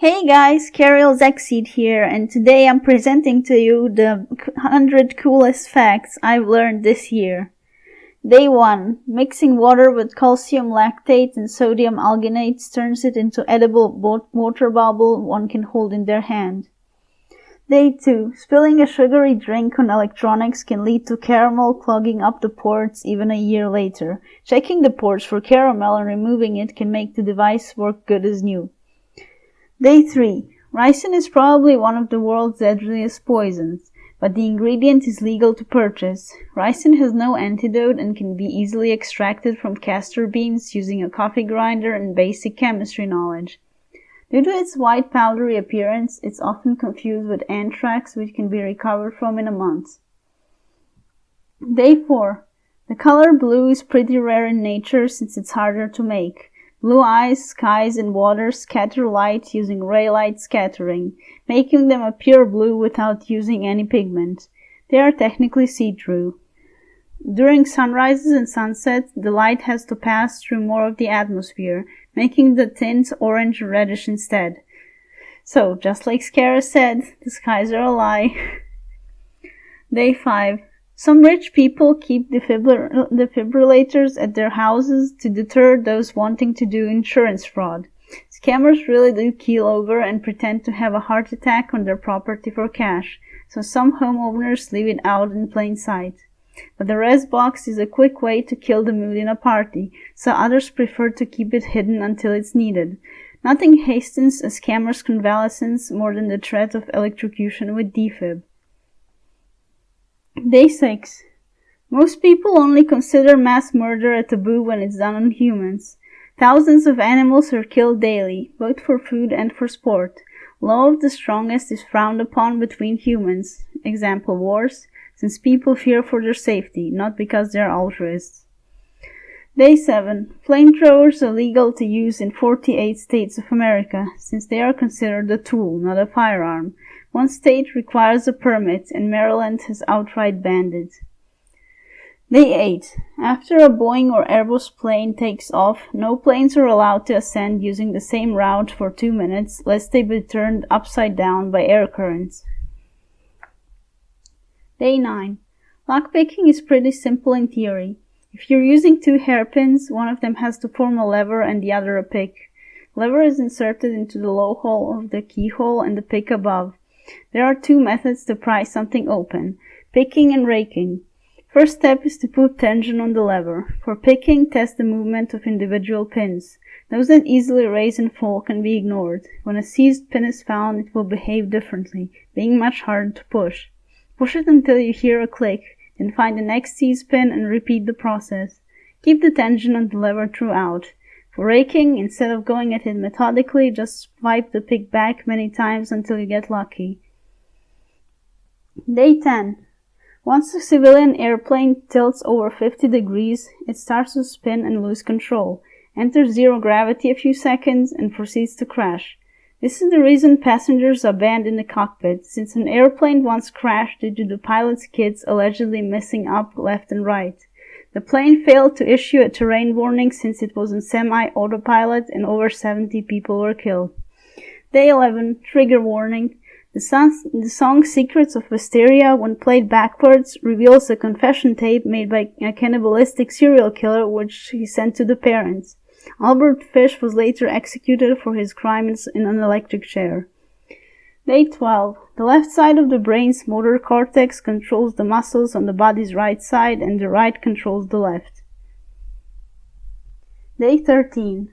Hey guys, Carol Zackseed here, and today I'm presenting to you the 100 coolest facts I've learned this year. Day 1. Mixing water with calcium lactate and sodium alginates turns it into edible water bubble one can hold in their hand. Day 2. Spilling a sugary drink on electronics can lead to caramel clogging up the ports even a year later. Checking the ports for caramel and removing it can make the device work good as new. Day 3. Ricin is probably one of the world's deadliest poisons, but the ingredient is legal to purchase. Ricin has no antidote and can be easily extracted from castor beans using a coffee grinder and basic chemistry knowledge. Due to its white powdery appearance, it's often confused with anthrax, which can be recovered from in a month. Day 4. The color blue is pretty rare in nature since it's harder to make. Blue eyes, skies, and water scatter light using ray light scattering, making them appear blue without using any pigment. They are technically see-through. During sunrises and sunsets, the light has to pass through more of the atmosphere, making the tints orange or reddish instead. So, just like Scara said, the skies are a lie. Day 5. Some rich people keep defibrillators at their houses to deter those wanting to do insurance fraud. Scammers really do keel over and pretend to have a heart attack on their property for cash, so some homeowners leave it out in plain sight. But the res box is a quick way to kill the mood in a party, so others prefer to keep it hidden until it's needed. Nothing hastens a scammer's convalescence more than the threat of electrocution with defib. Day 6. Most people only consider mass murder a taboo when it's done on humans. Thousands of animals are killed daily, both for food and for sport. Law of the strongest is frowned upon between humans, example wars, since people fear for their safety, not because they are altruists. Day 7. Flamethrowers are legal to use in 48 states of America, since they are considered a tool, not a firearm. One state requires a permit, and Maryland has outright banned it. Day 8. After a Boeing or Airbus plane takes off, no planes are allowed to ascend using the same route for 2 minutes, lest they be turned upside down by air currents. Day 9. Lockpicking is pretty simple in theory. If you're using 2 hairpins, one of them has to form a lever and the other a pick. Lever is inserted into the low hole of the keyhole and the pick above. There are 2 methods to pry something open, picking and raking. First step is to put tension on the lever. For picking, test the movement of individual pins. Those that easily raise and fall can be ignored. When a seized pin is found, it will behave differently, being much harder to push. Push it until you hear a click, then find the next seized pin and repeat the process. Keep the tension on the lever throughout. For raking, instead of going at it methodically, just swipe the pick back many times until you get lucky. Day 10. Once a civilian airplane tilts over 50 degrees, it starts to spin and lose control, enters zero gravity a few seconds, and proceeds to crash. This is the reason passengers are banned in the cockpit, since an airplane once crashed due to the pilot's kids allegedly messing up left and right. The plane failed to issue a terrain warning since it was on semi-autopilot and over 70 people were killed. Day 11. Trigger warning. The song Secrets of Wisteria, when played backwards, reveals a confession tape made by a cannibalistic serial killer which he sent to the parents. Albert Fish was later executed for his crimes in an electric chair. Day 12. The left side of the brain's motor cortex controls the muscles on the body's right side, and the right controls the left. Day 13.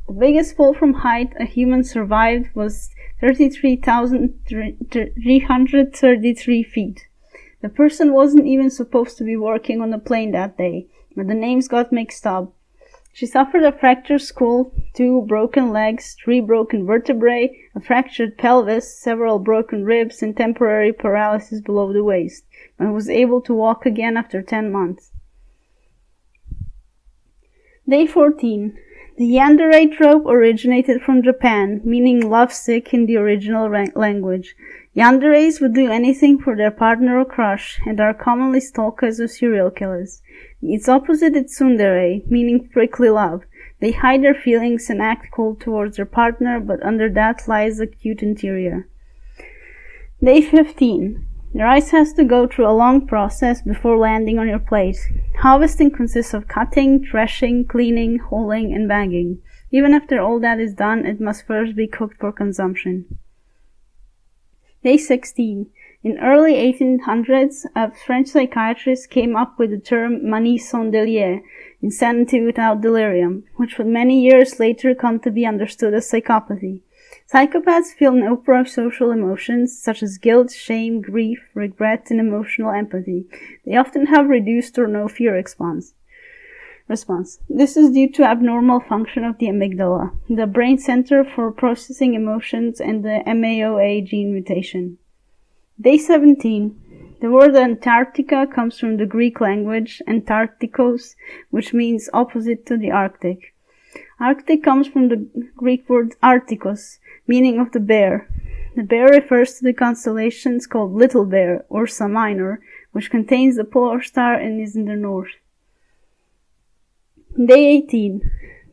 The biggest fall from height a human survived was 33,333 feet. The person wasn't even supposed to be working on the plane that day, but the names got mixed up. She suffered a fractured skull, 2 broken legs, 3 broken vertebrae, a fractured pelvis, several broken ribs, and temporary paralysis below the waist, and was able to walk again after 10 months. Day 14. The yandere trope originated from Japan, meaning lovesick in the original language. Yanderes would do anything for their partner or crush, and are commonly stalkers or serial killers. Its opposite is tsundere, meaning prickly love. They hide their feelings and act cold towards their partner, but under that lies a cute interior. Day 15. The rice has to go through a long process before landing on your plate. Harvesting consists of cutting, threshing, cleaning, hulling, and bagging. Even after all that is done, it must first be cooked for consumption. Day 16. In early 1800s, a French psychiatrist came up with the term manie sans délire, insanity without delirium, which would many years later come to be understood as psychopathy. Psychopaths feel no pro-social emotions such as guilt, shame, grief, regret, and emotional empathy. They often have reduced or no fear response. This is due to abnormal function of the amygdala, the brain center for processing emotions, and the MAOA gene mutation. Day 17. The word Antarctica comes from the Greek language Antarcticos, which means opposite to the Arctic. Arctic comes from the Greek word Artikos, meaning of the bear. The bear refers to the constellations called Little Bear, Ursa Minor, which contains the polar star and is in the north. Day 18.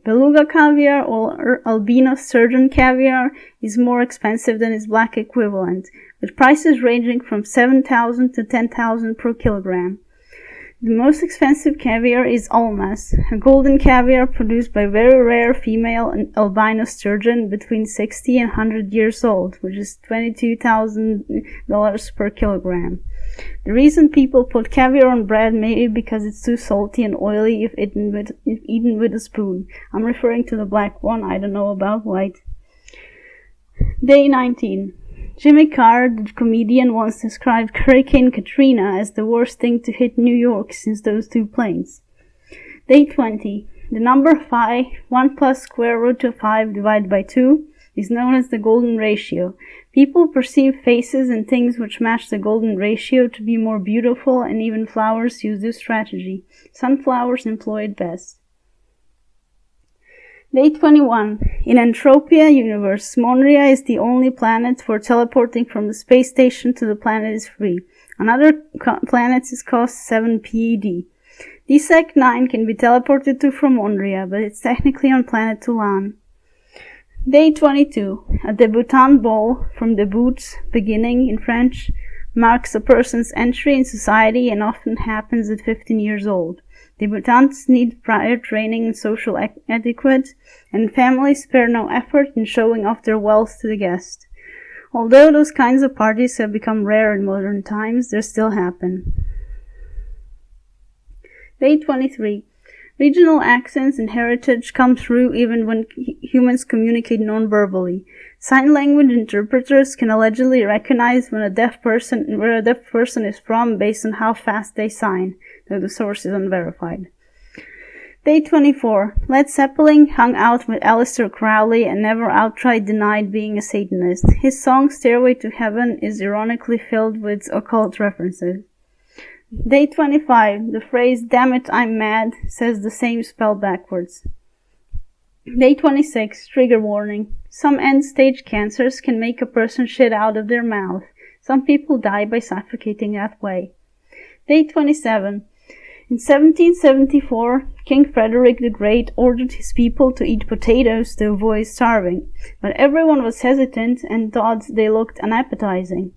Beluga caviar or albino sturgeon caviar is more expensive than its black equivalent, with prices ranging from 7,000 to 10,000 per kilogram. The most expensive caviar is almas, a golden caviar produced by very rare female albino sturgeon between 60 and 100 years old, which is $22,000 per kilogram. The reason people put caviar on bread may be because it's too salty and oily if eaten with a spoon. I'm referring to the black one, I don't know about white. Day 19. Jimmy Carr, the comedian, once described Hurricane Katrina as the worst thing to hit New York since those two planes. Day 20. The number 5, 1 plus square root of 5 divided by 2, is known as the golden ratio. People perceive faces and things which match the golden ratio to be more beautiful, and even flowers use this strategy. Sunflowers employ it best. Day 21. In Entropia universe, Monria is the only planet where teleporting from the space station to the planet is free. On other planets it costs 7 PED. DSEC 9 can be teleported to from Monria, but it's technically on planet Tulan. Day 22. A debutante ball, from debut, beginning in French, marks a person's entry in society and often happens at 15 years old. Debutantes need prior training in social etiquette, and families spare no effort in showing off their wealth to the guest. Although those kinds of parties have become rare in modern times, they still happen. Day 23. Regional accents and heritage come through even when humans communicate non-verbally. Sign language interpreters can allegedly recognize where a deaf person is from based on how fast they sign, though the source is unverified. Day 24. Led Zeppelin hung out with Aleister Crowley and never outright denied being a Satanist. His song Stairway to Heaven is ironically filled with occult references. Day 25. The phrase, "Damn it, I'm mad," says the same spell backwards. Day 26. Trigger warning. Some end-stage cancers can make a person shit out of their mouth. Some people die by suffocating that way. Day 27. In 1774, King Frederick the Great ordered his people to eat potatoes to avoid starving, but everyone was hesitant and thought they looked unappetizing.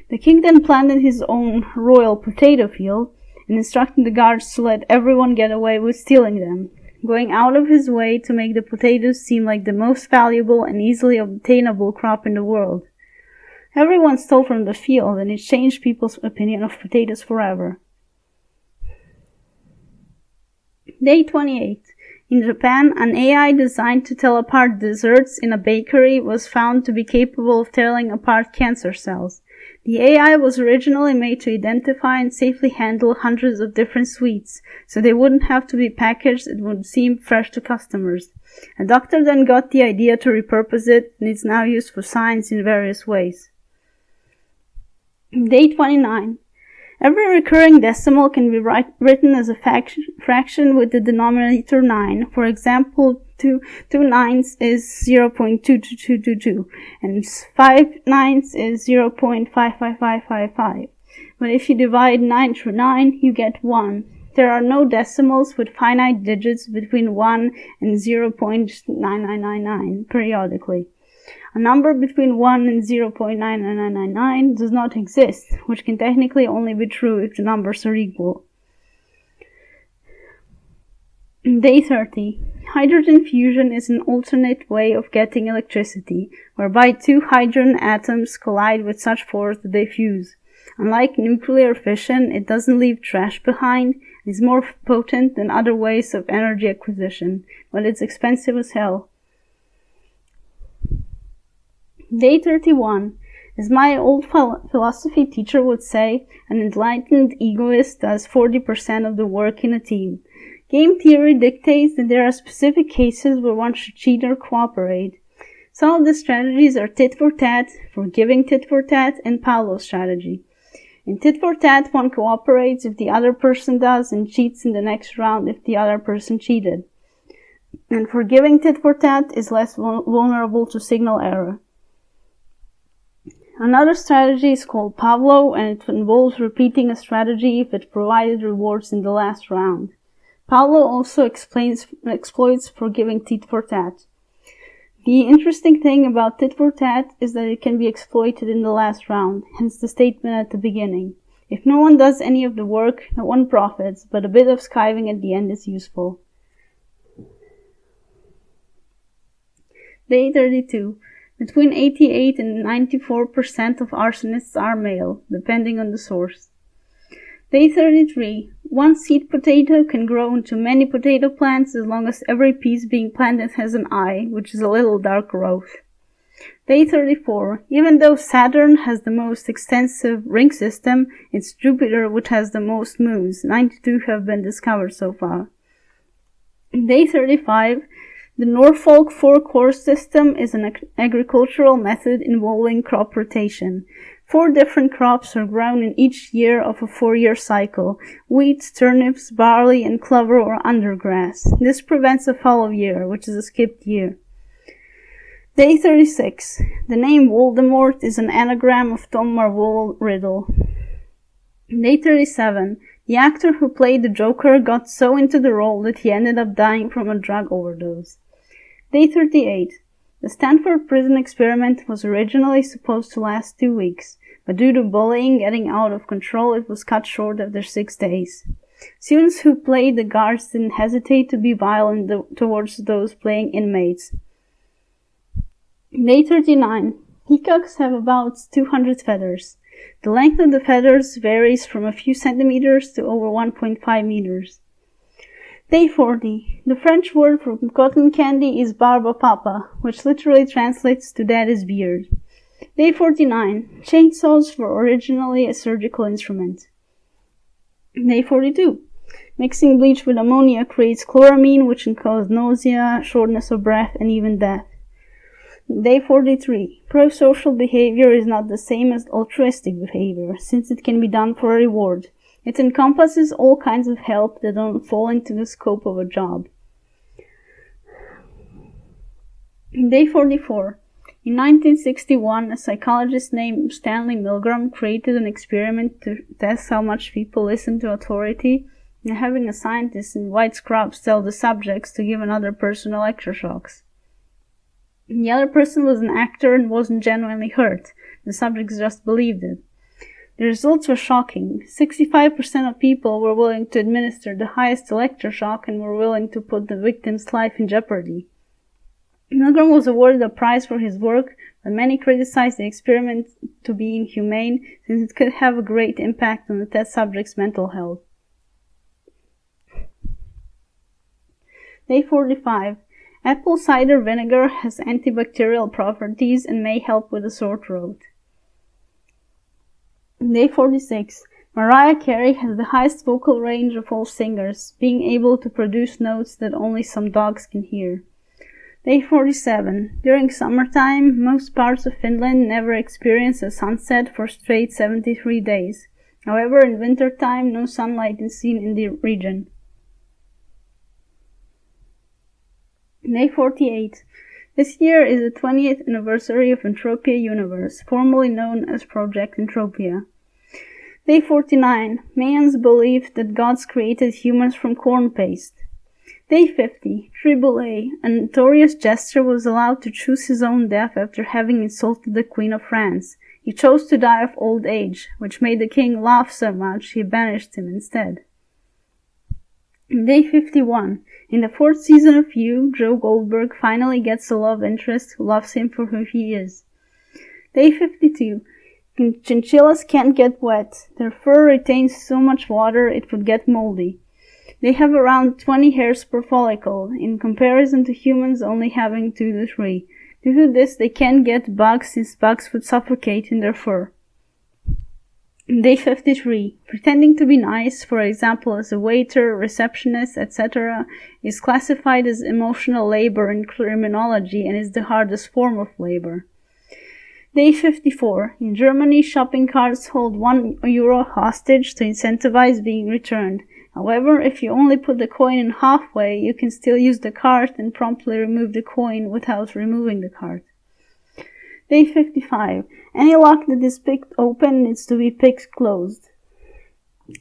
The king then planted his own royal potato field and instructed the guards to let everyone get away with stealing them, going out of his way to make the potatoes seem like the most valuable and easily obtainable crop in the world. Everyone stole from the field, and it changed people's opinion of potatoes forever. Day 28. In Japan, an AI designed to tell apart desserts in a bakery was found to be capable of telling apart cancer cells. The AI was originally made to identify and safely handle hundreds of different sweets, so they wouldn't have to be packaged and would seem fresh to customers. A doctor then got the idea to repurpose it, and it's now used for science in various ways. Day 29. Every recurring decimal can be written as a fraction with the denominator 9. For example, 2 nines is 0.22222, and 5 nines is 0.55555. But if you divide 9 through 9, you get 1. There are no decimals with finite digits between 1 and 0.9999 periodically. A number between 1 and 0.99999 does not exist, which can technically only be true if the numbers are equal. Day 30. Hydrogen fusion is an alternate way of getting electricity, whereby two hydrogen atoms collide with such force that they fuse. Unlike nuclear fission, it doesn't leave trash behind. It is more potent than other ways of energy acquisition, but it's expensive as hell. Day 31. As my old philosophy teacher would say, an enlightened egoist does 40% of the work in a team. Game theory dictates that there are specific cases where one should cheat or cooperate. Some of the strategies are tit for tat, forgiving tit for tat, and Pavlov's strategy. In tit for tat, one cooperates if the other person does and cheats in the next round if the other person cheated. And forgiving tit for tat is less vulnerable to signal error. Another strategy is called Pavlov, and it involves repeating a strategy if it provided rewards in the last round. Pavlov also exploits forgiving tit for tat. The interesting thing about tit for tat is that it can be exploited in the last round, hence the statement at the beginning. If no one does any of the work, no one profits, but a bit of skiving at the end is useful. Day 32. Between 88 and 94% of arsonists are male, depending on the source. Day 33. One seed potato can grow into many potato plants as long as every piece being planted has an eye, which is a little dark growth. Day 34. Even though Saturn has the most extensive ring system, it's Jupiter which has the most moons. 92 have been discovered so far. Day 35. The Norfolk four-course system is an agricultural method involving crop rotation. 4 different crops are grown in each year of a 4-year cycle: wheat, turnips, barley, and clover or undergrass. This prevents a fallow year, which is a skipped year. Day 36. The name Voldemort is an anagram of Tom Marvolo Riddle. Day 37. The actor who played the Joker got so into the role that he ended up dying from a drug overdose. Day 38. The Stanford prison experiment was originally supposed to last 2 weeks, but due to bullying getting out of control, it was cut short after 6 days. Students who played the guards didn't hesitate to be violent towards those playing inmates. Day 39. Peacocks have about 200 feathers. The length of the feathers varies from a few centimeters to over 1.5 meters. Day 40. The French word for cotton candy is barbe papa, which literally translates to daddy's beard. Day 49. Chainsaws were originally a surgical instrument. Day 42. Mixing bleach with ammonia creates chloramine, which can cause nausea, shortness of breath, and even death. Day 43. Pro-social behavior is not the same as altruistic behavior, since it can be done for a reward. It encompasses all kinds of help that don't fall into the scope of a job. Day 44. In 1961, a psychologist named Stanley Milgram created an experiment to test how much people listen to authority, and having a scientist in white scrubs tell the subjects to give another person electroshocks. The other person was an actor and wasn't genuinely hurt. The subjects just believed it. The results were shocking. 65% of people were willing to administer the highest electroshock and were willing to put the victim's life in jeopardy. Milgram was awarded a prize for his work, but many criticized the experiment to be inhumane, since it could have a great impact on the test subject's mental health. Day 45. Apple cider vinegar has antibacterial properties and may help with a sore throat. Day 46. Mariah Carey has the highest vocal range of all singers, being able to produce notes that only some dogs can hear. Day 47. During summertime, most parts of Finland never experience a sunset for straight 73 days. However, in wintertime, no sunlight is seen in the region. Day 48. This year is the 20th anniversary of Entropia Universe, formerly known as Project Entropia. Day 49. Mayans believe that gods created humans from corn paste. Day 50. Triboulet. A notorious jester was allowed to choose his own death after having insulted the Queen of France. He chose to die of old age, which made the king laugh so much he banished him instead. Day 51. In the 4th season of You, Joe Goldberg finally gets a love interest who loves him for who he is. Day 52. Chinchillas can't get wet. Their fur retains so much water it would get moldy. They have around 20 hairs per follicle, in comparison to humans only having 2 to 3. Due to this, they can't get bugs since bugs would suffocate in their fur. Day 53. Pretending to be nice, for example as a waiter, receptionist, etc., is classified as emotional labor in criminology and is the hardest form of labor. Day 54. In Germany, shopping carts hold €1 hostage to incentivize being returned. However, if you only put the coin in halfway, you can still use the cart and promptly remove the coin without removing the cart. Day 55. Any lock that is picked open needs to be picked closed.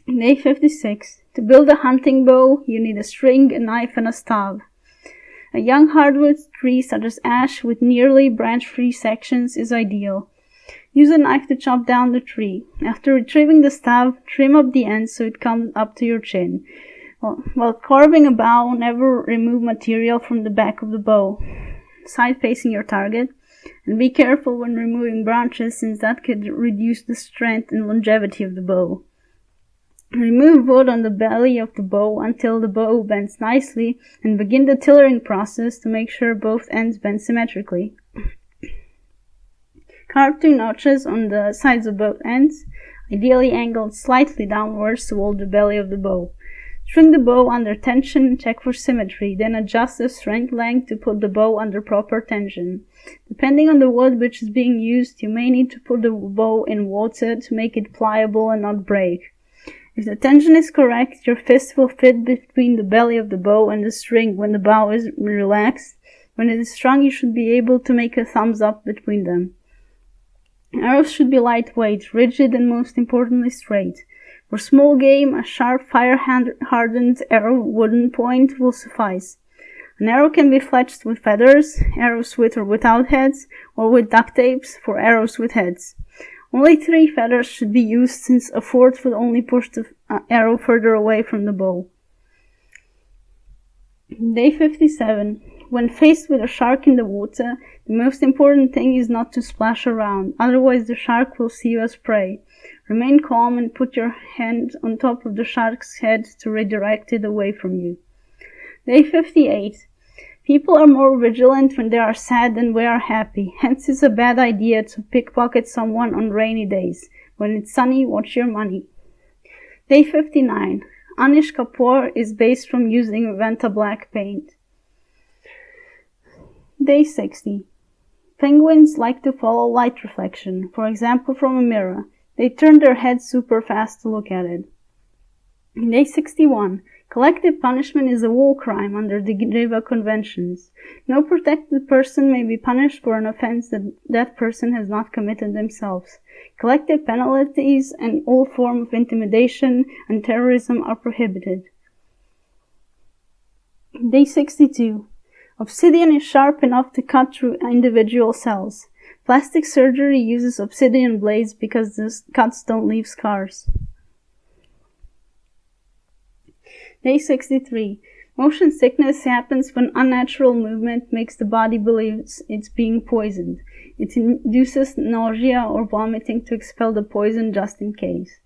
Day 56. To build a hunting bow, you need a string, a knife, and a staff. A young hardwood tree such as ash with nearly branch-free sections is ideal. Use a knife to chop down the tree. After retrieving the staff, trim up the end so it comes up to your chin. While carving a bow, never remove material from the back of the bow, side facing your target, and be careful when removing branches since that could reduce the strength and longevity of the bow. Remove wood on the belly of the bow until the bow bends nicely and begin the tillering process to make sure both ends bend symmetrically. Carve 2 notches on the sides of both ends, ideally angled slightly downwards toward the belly of the bow. String the bow under tension and check for symmetry, then adjust the string length to put the bow under proper tension. Depending on the wood which is being used, you may need to put the bow in water to make it pliable and not break. If the tension is correct, your fist will fit between the belly of the bow and the string when the bow is relaxed. When it is strong, you should be able to make a thumbs up between them. Arrows should be lightweight, rigid, and most importantly straight. For small game, a sharp fire-hardened arrow wooden point will suffice. An arrow can be fletched with feathers, arrows with or without heads, or with duct tapes for arrows with heads. Only 3 feathers should be used since a 4th would only push the arrow further away from the bow. Day 57. When faced with a shark in the water, the most important thing is not to splash around, otherwise the shark will see you as prey. Remain calm and put your hand on top of the shark's head to redirect it away from you. Day 58. People are more vigilant when they are sad than when they are happy, hence it's a bad idea to pickpocket someone on rainy days. When it's sunny, watch your money. Day 59. Anish Kapoor is based from using Vanta black paint. Day 60. Penguins like to follow light reflection, for example from a mirror. They turn their heads super fast to look at it. Day 61. Collective punishment is a war crime under the Geneva Conventions. No protected person may be punished for an offense that person has not committed themselves. Collective penalties and all forms of intimidation and terrorism are prohibited. Day 62. Obsidian is sharp enough to cut through individual cells. Plastic surgery uses obsidian blades because the cuts don't leave scars. Day 63. Motion sickness happens when unnatural movement makes the body believe it's being poisoned. It induces nausea or vomiting to expel the poison just in case.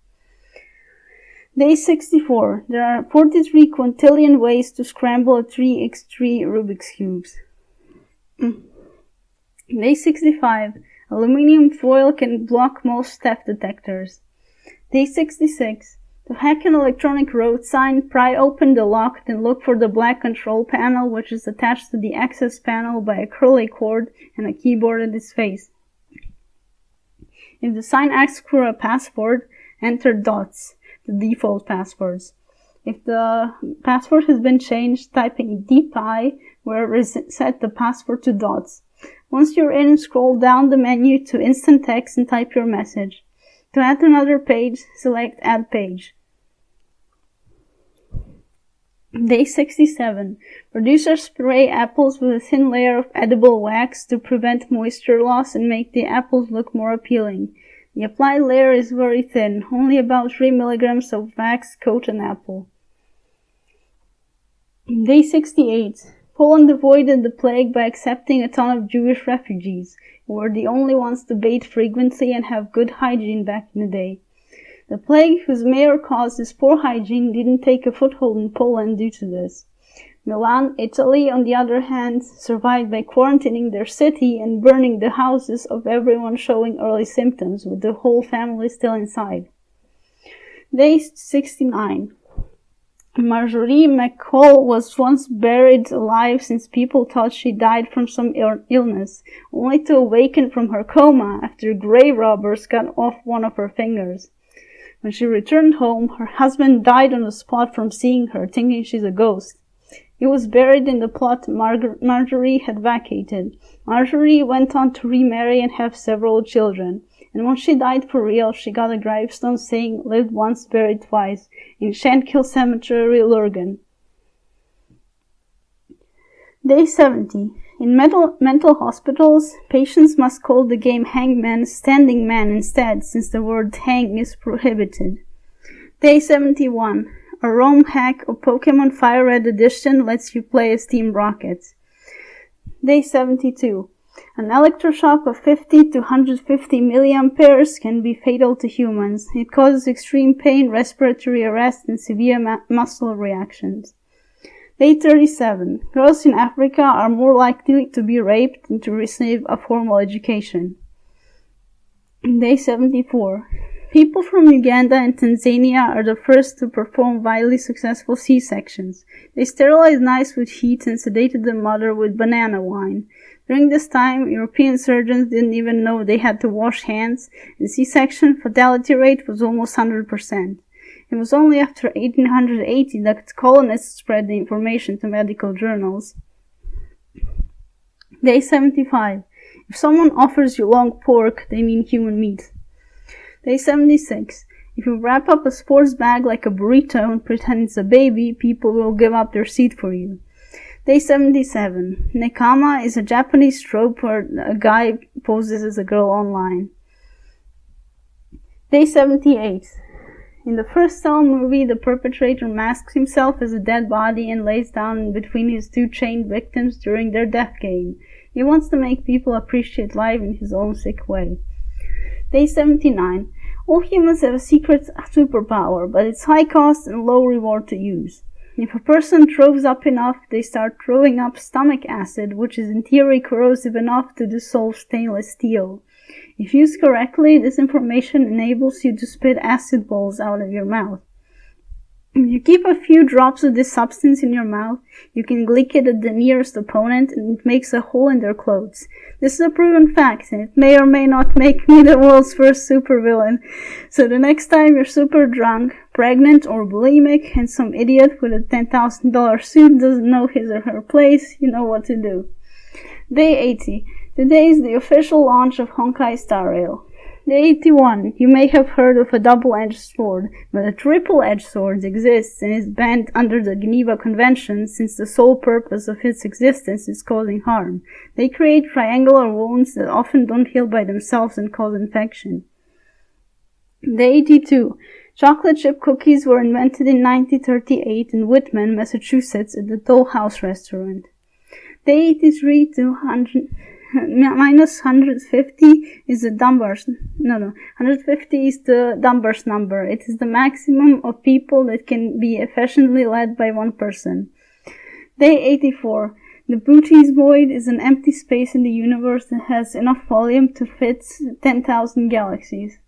Day 64. There are 43 quintillion ways to scramble a 3x3 Rubik's Cubes. Day 65. Aluminum foil can block most theft detectors. Day 66. To hack an electronic road sign, pry open the lock, then look for the black control panel which is attached to the access panel by a curly cord and a keyboard at its face. If the sign asks for a password, enter dots, the default passwords. If the password has been changed, type in DPI where reset the password to dots. Once you're in, scroll down the menu to instant text and type your message. To add another page, select Add Page. Day 67. Producers spray apples with a thin layer of edible wax to prevent moisture loss and make the apples look more appealing. The applied layer is very thin, only about 3 milligrams of wax coat an apple. Day 68. Poland avoided the plague by accepting a ton of Jewish refugees, who were the only ones to bathe frequently and have good hygiene back in the day. The plague, whose mayor caused this poor hygiene, didn't take a foothold in Poland due to this. Milan, Italy, on the other hand, survived by quarantining their city and burning the houses of everyone showing early symptoms, with the whole family still inside. Day 69. Marjorie McCall was once buried alive since people thought she died from some illness, only to awaken from her coma after grave robbers cut off one of her fingers. When she returned home, her husband died on the spot from seeing her, thinking she's a ghost. He was buried in the plot Marjorie had vacated. Marjorie went on to remarry and have several children. And when she died for real, she got a gravestone saying, "Lived once, buried twice," in Shankill Cemetery, Lurgan. Day 70. In mental hospitals, patients must call the game Hangman Standing Man instead, since the word hang is prohibited. Day 71. A ROM hack of Pokemon Fire Red Edition lets you play as Team Rocket. Day 72. An electroshock of 50 to 150 milliamperes can be fatal to humans. It causes extreme pain, respiratory arrest, and severe muscle reactions. Day 37. Girls in Africa are more likely to be raped than to receive a formal education. Day 74. People from Uganda and Tanzania are the first to perform widely successful C-sections. They sterilized knives with heat and sedated the mother with banana wine. During this time, European surgeons didn't even know they had to wash hands, and C-section fatality rate was almost 100%. It was only after 1880 that colonists spread the information to medical journals. Day 75. If someone offers you long pork, they mean human meat. Day 76. If you wrap up a sports bag like a burrito and pretend it's a baby, people will give up their seat for you. Day 77. Nekama is a Japanese trope where a guy poses as a girl online. Day 78. In the first Saw movie, the perpetrator masks himself as a dead body and lays down in between his two chained victims during their death game. He wants to make people appreciate life in his own sick way. Day 79. All humans have a secret superpower, but it's high cost and low reward to use. If a person throws up enough, they start throwing up stomach acid, which is in theory corrosive enough to dissolve stainless steel. If used correctly, this information enables you to spit acid balls out of your mouth. If you keep a few drops of this substance in your mouth, you can leak it at the nearest opponent and it makes a hole in their clothes. This is a proven fact, and it may or may not make me the world's first supervillain. So the next time you're super drunk, pregnant, or bulimic, and some idiot with a $10,000 suit doesn't know his or her place, you know what to do. Day 80. Today is the official launch of Honkai Star Rail. Day 81. You may have heard of a double-edged sword, but a triple-edged sword exists and is banned under the Geneva Convention since the sole purpose of its existence is causing harm. They create triangular wounds that often don't heal by themselves and cause infection. Day 82. Chocolate chip cookies were invented in 1938 in Whitman, Massachusetts at the Toll House restaurant. Day 83 to 100... minus 150 is the Dunbar's, 150 is the Dunbar's number. It is the maximum of people that can be efficiently led by one person. Day 84. The Booties void is an empty space in the universe that has enough volume to fit 10,000 galaxies.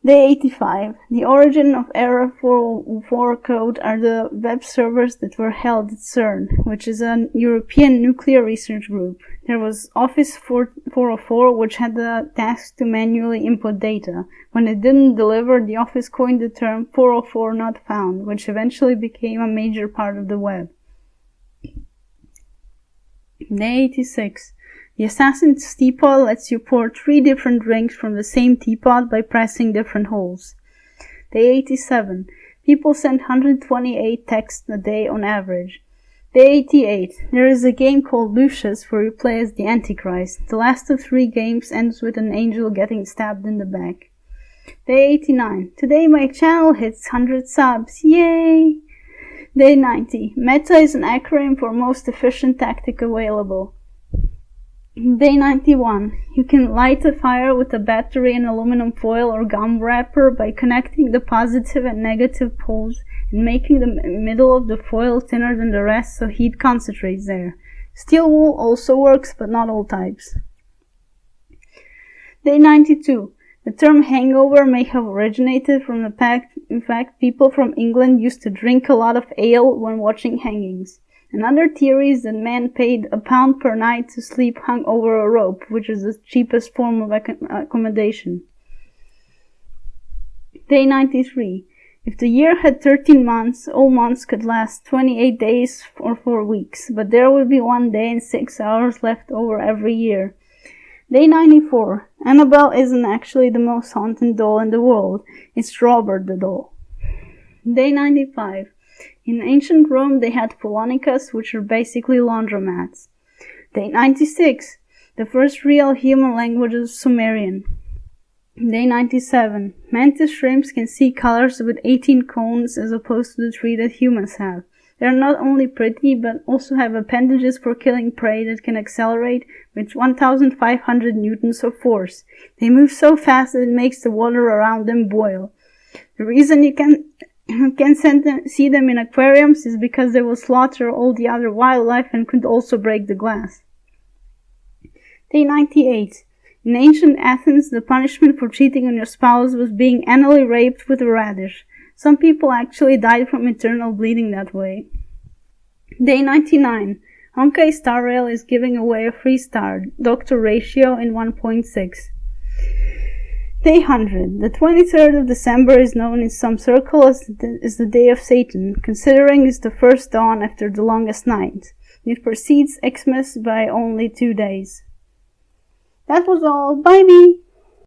Day 85. The origin of Era 404 code are the web servers that were held at CERN, which is a European nuclear research group. There was Office 404, which had the task to manually input data. When it didn't deliver, the office coined the term 404 not found, which eventually became a major part of the web. Day 86. The assassin's teapot lets you pour 3 different drinks from the same teapot by pressing different holes. Day 87. People send 128 texts a day on average. Day 88. There is a game called Lucius where you play as the Antichrist. The last of 3 games ends with an angel getting stabbed in the back. Day 89. Today my channel hits 100 subs. Yay! Day 90. Meta is an acronym for most efficient tactic available. Day 91. You can light a fire with a battery and aluminum foil or gum wrapper by connecting the positive and negative poles and making the middle of the foil thinner than the rest so heat concentrates there. Steel wool also works, but not all types. Day 92. The term hangover may have originated from the fact, people from England used to drink a lot of ale when watching hangings. Another theory is that men paid £1 per night to sleep hung over a rope, which is the cheapest form of accommodation. Day 93. If the year had 13 months, all months could last 28 days or 4 weeks, but there would be 1 day and 6 hours left over every year. Day 94. Annabelle isn't actually the most haunted doll in the world. It's Robert the doll. Day 95. In ancient Rome, they had polonicas, which are basically laundromats. Day 96. The first real human language is Sumerian. Day 97. Mantis shrimps can see colors with 18 cones as opposed to the 3 that humans have. They are not only pretty, but also have appendages for killing prey that can accelerate with 1,500 newtons of force. They move so fast that it makes the water around them boil. The reason you can see them in aquariums is because they will slaughter all the other wildlife and could also break the glass. Day 98. In ancient Athens, the punishment for cheating on your spouse was being anally raped with a radish. Some people actually died from internal bleeding that way. Day 99. Honkai Star Rail is giving away a free star, Dr. Ratio in 1.6. Day 100. The 23rd of December is known in some circles as the Day of Satan, considering it's the first dawn after the longest night. It precedes Xmas by only 2 days. That was all. Bye, me!